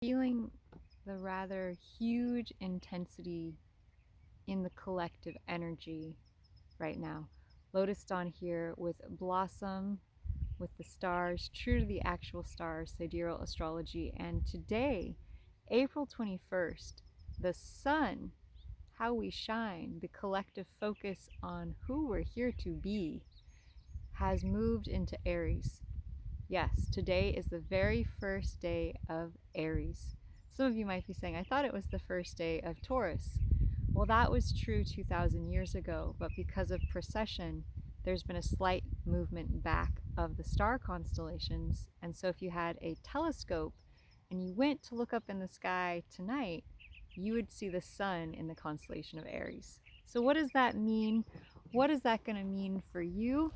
Feeling the rather huge intensity in the collective energy right now. Lotus dawn here with blossom, with the stars, true to the actual stars, sidereal astrology. And today, April 21st, the sun, how we shine, the collective focus on who we're here to be, has moved into Aries. Yes, today is the very first day of Aries. Some of you might be saying, I thought it was the first day of Taurus. Well, that was true 2,000 years ago, but because of precession, there's been a slight movement back of the star constellations. And so if you had a telescope and you went to look up in the sky tonight, you would see the sun in the constellation of Aries. So what does that mean? What is that going to mean for you?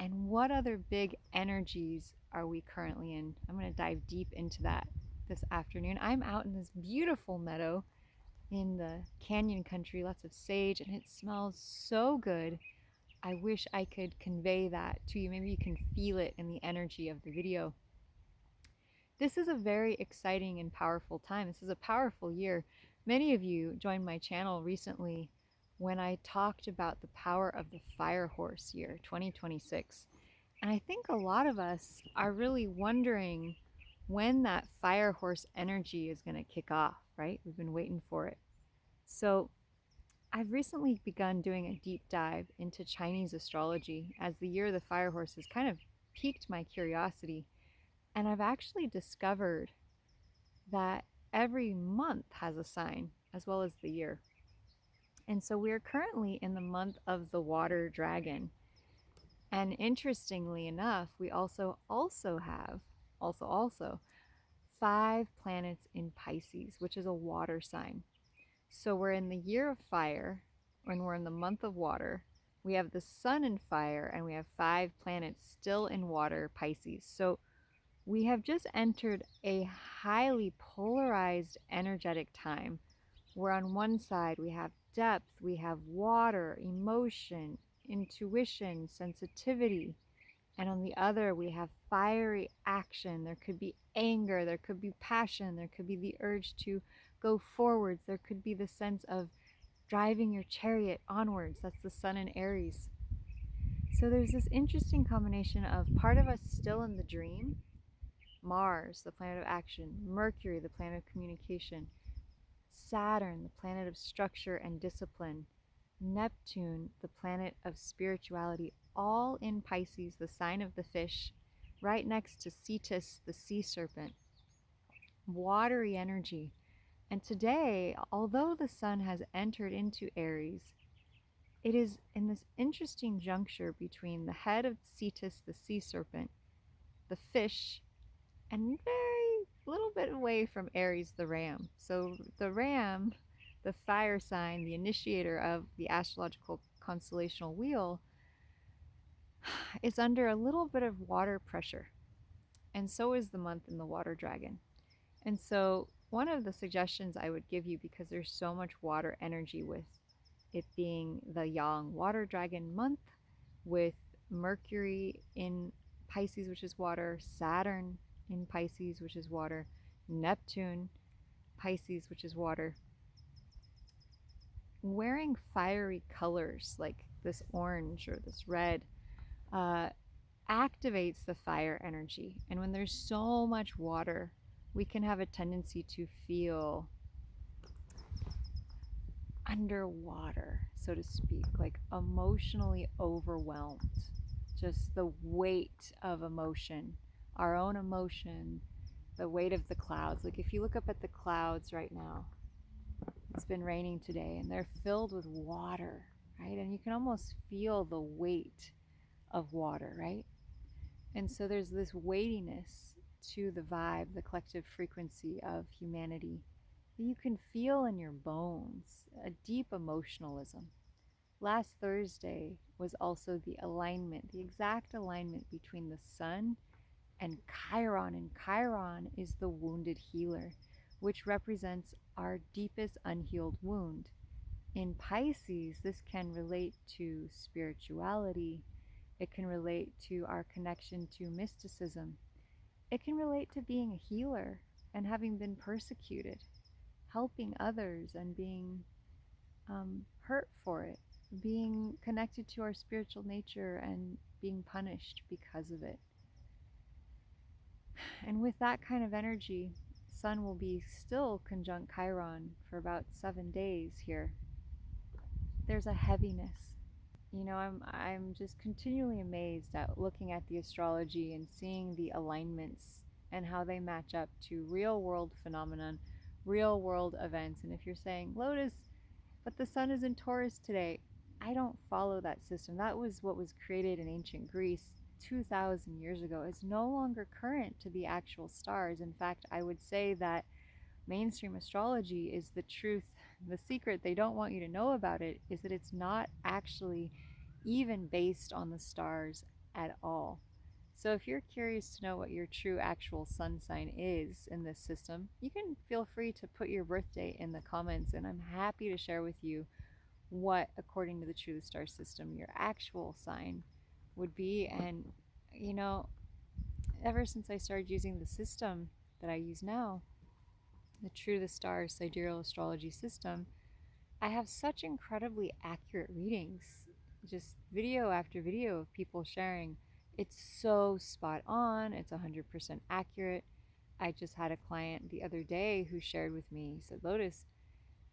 And what other big energies are we currently in? I'm going to dive deep into that this afternoon. I'm out in this beautiful meadow in the canyon country, lots of sage, and it smells so good. I wish I could convey that to you. Maybe you can feel it in the energy of the video. This is a very exciting and powerful time. This is a powerful year. Many of you joined my channel recently when I talked about the power of the fire horse year, 2026. And I think a lot of us are really wondering when that fire horse energy is going to kick off, right? We've been waiting for it. So I've recently begun doing a deep dive into Chinese astrology as the year of the fire horse has kind of piqued my curiosity. And I've actually discovered that every month has a sign as well as the year. And so we're currently in the month of the water dragon. And interestingly enough, we also have 5 planets in Pisces, which is a water sign. So we're in the year of fire, when we're in the month of water. We have the sun in fire, and we have 5 planets still in water, Pisces. So we have just entered a highly polarized energetic time where on one side we have depth, we have water, emotion, intuition, sensitivity, and on the other we have fiery action. There could be anger, there could be passion, there could be the urge to go forwards, there could be the sense of driving your chariot onwards. That's the sun in Aries. So there's this interesting combination of part of us still in the dream, Mars, the planet of action, Mercury, the planet of communication, Saturn, the planet of structure and discipline, Neptune, the planet of spirituality, all in Pisces, the sign of the fish, right next to Cetus, the sea serpent. Watery energy. And today, although the sun has entered into Aries, it is in this interesting juncture between the head of Cetus, the sea serpent, the fish, and very little bit away from Aries, the ram. So the ram, the fire sign, the initiator of the astrological constellational wheel, is under a little bit of water pressure. And so is the month in the water dragon. And so one of the suggestions I would give you, because there's so much water energy with it being the yang water dragon month, with Mercury in Pisces, which is water, Saturn in Pisces, which is water, Neptune, Pisces, which is water, wearing fiery colors like this orange or this red activates the fire energy. And when there's so much water, we can have a tendency to feel underwater, so to speak, like emotionally overwhelmed. Just the weight of emotion, our own emotion, the weight of the clouds. Like if you look up at the clouds right now, it's been raining today and they're filled with water, right? And you can almost feel the weight of water, right? And so there's this weightiness to the vibe, the collective frequency of humanity that you can feel in your bones, a deep emotionalism. Last Thursday was also the alignment, the exact alignment between the sun and Chiron. And Chiron is the wounded healer, which represents our deepest unhealed wound. In Pisces, this can relate to spirituality. It can relate to our connection to mysticism. It can relate to being a healer, and having been persecuted, helping others and being hurt for it, being connected to our spiritual nature and being punished because of it. And with that kind of energy, Sun will be still conjunct Chiron for about 7 days here. There's a heaviness. I'm just continually amazed at looking at the astrology and seeing the alignments and how they match up to real world phenomenon, real world events. And if you're saying, Lotus, but the sun is in Taurus today, I don't follow that system. That was what was created in ancient Greece 2,000 years ago. It's no longer current to the actual stars. In fact, I would say that mainstream astrology is the truth. The secret they don't want you to know about it is that it's not actually even based on the stars at all. So if you're curious to know what your true actual sun sign is in this system, you can feel free to put your birthday in the comments, and I'm happy to share with you what, according to the True Star system, your actual sign would be. And ever since I started using the system that I use now, the True the Stars sidereal astrology system, I have such incredibly accurate readings. Just video after video of people sharing. It's so spot on. It's 100% accurate. I just had a client the other day who shared with me, he said, Lotus,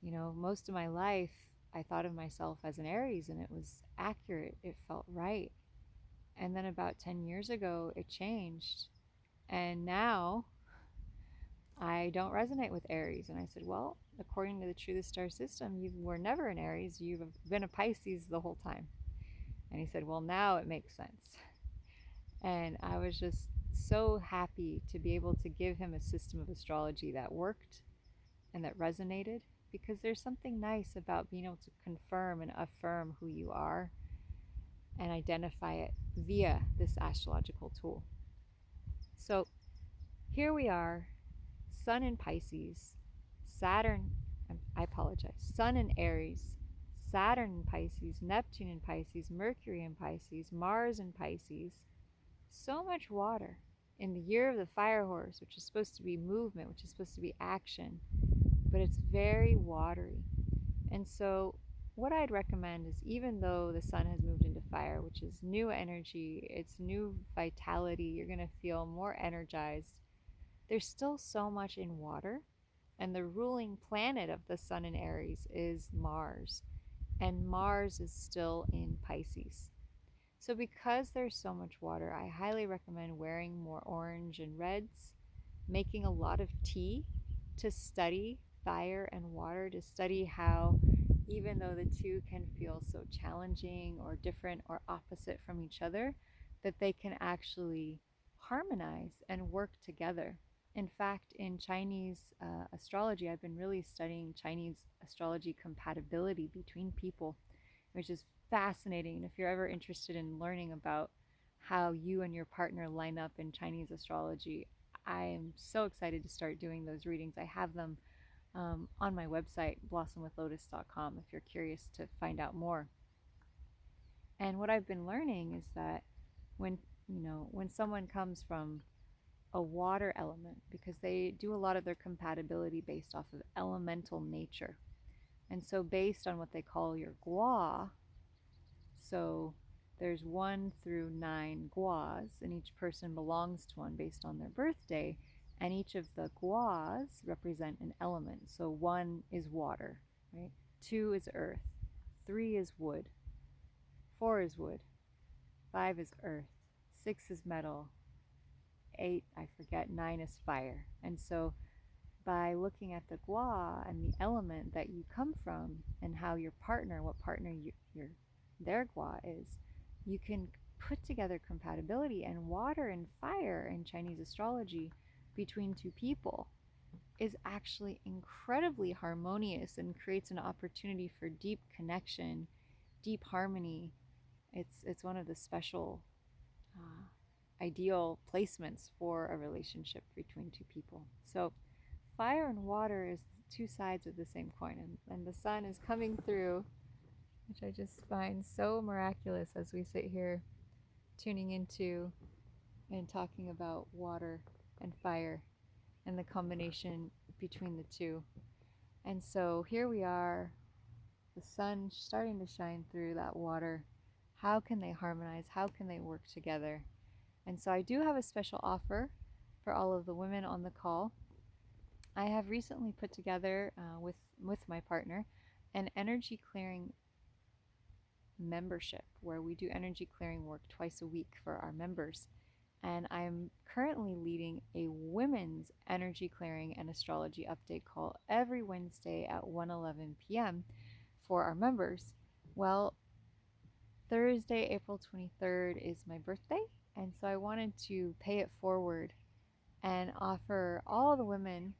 most of my life I thought of myself as an Aries and it was accurate. It felt right. And then about 10 years ago, it changed. And now I don't resonate with Aries. And I said, well, according to the True the Star system, you were never an Aries. You've been a Pisces the whole time. And he said, well, now it makes sense. And I was just so happy to be able to give him a system of astrology that worked and that resonated, because there's something nice about being able to confirm and affirm who you are and identify it via this astrological tool. So here we are, Sun in Pisces, Saturn, I apologize, Sun in Aries, Saturn in Pisces, Neptune in Pisces, Mercury in Pisces, Mars in Pisces. So much water in the year of the fire horse, which is supposed to be movement, which is supposed to be action, but it's very watery. And so what I'd recommend is, even though the sun has moved into fire, which is new energy, it's new vitality, you're going to feel more energized, there's still so much in water. And the ruling planet of the sun in Aries is Mars. And Mars is still in Pisces. So because there's so much water, I highly recommend wearing more orange and reds, making a lot of tea to study fire and water, to study how, even though the two can feel so challenging or different or opposite from each other, that they can actually harmonize and work together. In fact, in Chinese astrology, I've been really studying Chinese astrology compatibility between people, which is fascinating. And if you're ever interested in learning about how you and your partner line up in Chinese astrology, I am so excited to start doing those readings. I have them on my website, blossomwithlotus.com, if you're curious to find out more. And what I've been learning is that when someone comes from a water element, because they do a lot of their compatibility based off of elemental nature. And so based on what they call your gua, so there's 1 through 9 guas, and each person belongs to one based on their birthday, and each of the guas represent an element. So 1 is water, right? 2 is earth, 3 is wood, 4 is wood, 5 is earth, 6 is metal, 8, I forget, 9 is fire. And so by looking at the gua and the element that you come from and how your partner, what partner their gua is, you can put together compatibility. And water and fire in Chinese astrology between two people is actually incredibly harmonious and creates an opportunity for deep connection, deep harmony. It's one of the special ideal placements for a relationship between two people. So fire and water is two sides of the same coin, and the sun is coming through, which I just find so miraculous as we sit here tuning into and talking about water and fire. and the combination between the two. And so here we are, the sun starting to shine through that water. How can they harmonize? How can they work together? And so I do have a special offer for all of the women on the call. I have recently put together with my partner an energy clearing membership where we do energy clearing work twice a week for our members. And I'm currently leading a women's energy clearing and astrology update call every Wednesday at 1:11 p.m. for our members. Well, Thursday, April 23rd is my birthday, and so I wanted to pay it forward and offer all the women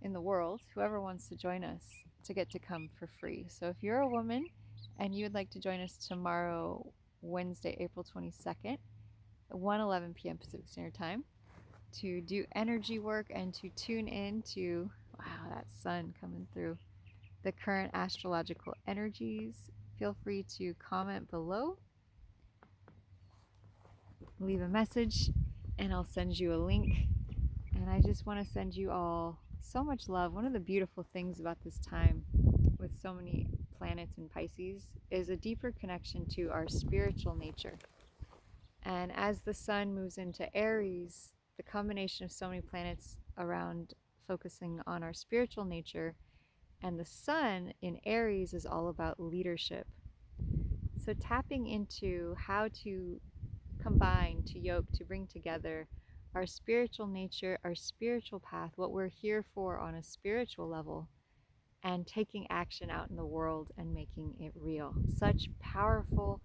in the world, whoever wants to join us, to get to come for free. So if you're a woman and you would like to join us tomorrow, Wednesday, April 22nd, at 1:11 p.m. Pacific Standard Time, to do energy work and to tune in to, wow, that sun coming through, the current astrological energies, feel free to comment below, leave a message, and I'll send you a link. And I just want to send you all so much love. One of the beautiful things about this time with so many planets in Pisces is a deeper connection to our spiritual nature. And as the sun moves into Aries, the combination of so many planets around focusing on our spiritual nature, and the sun in Aries is all about leadership. So tapping into how to combine, to yoke, to bring together our spiritual nature, our spiritual path, what we're here for on a spiritual level, and taking action out in the world and making it real. Such powerful,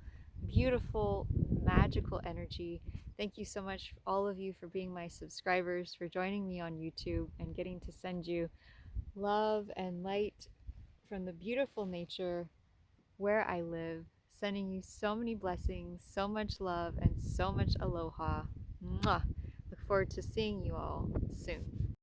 beautiful, magical energy. Thank you so much, all of you, for being my subscribers, for joining me on YouTube and getting to send you love and light from the beautiful nature where I live, sending you so many blessings, so much love, and so much aloha. Mwah! Look forward to seeing you all soon.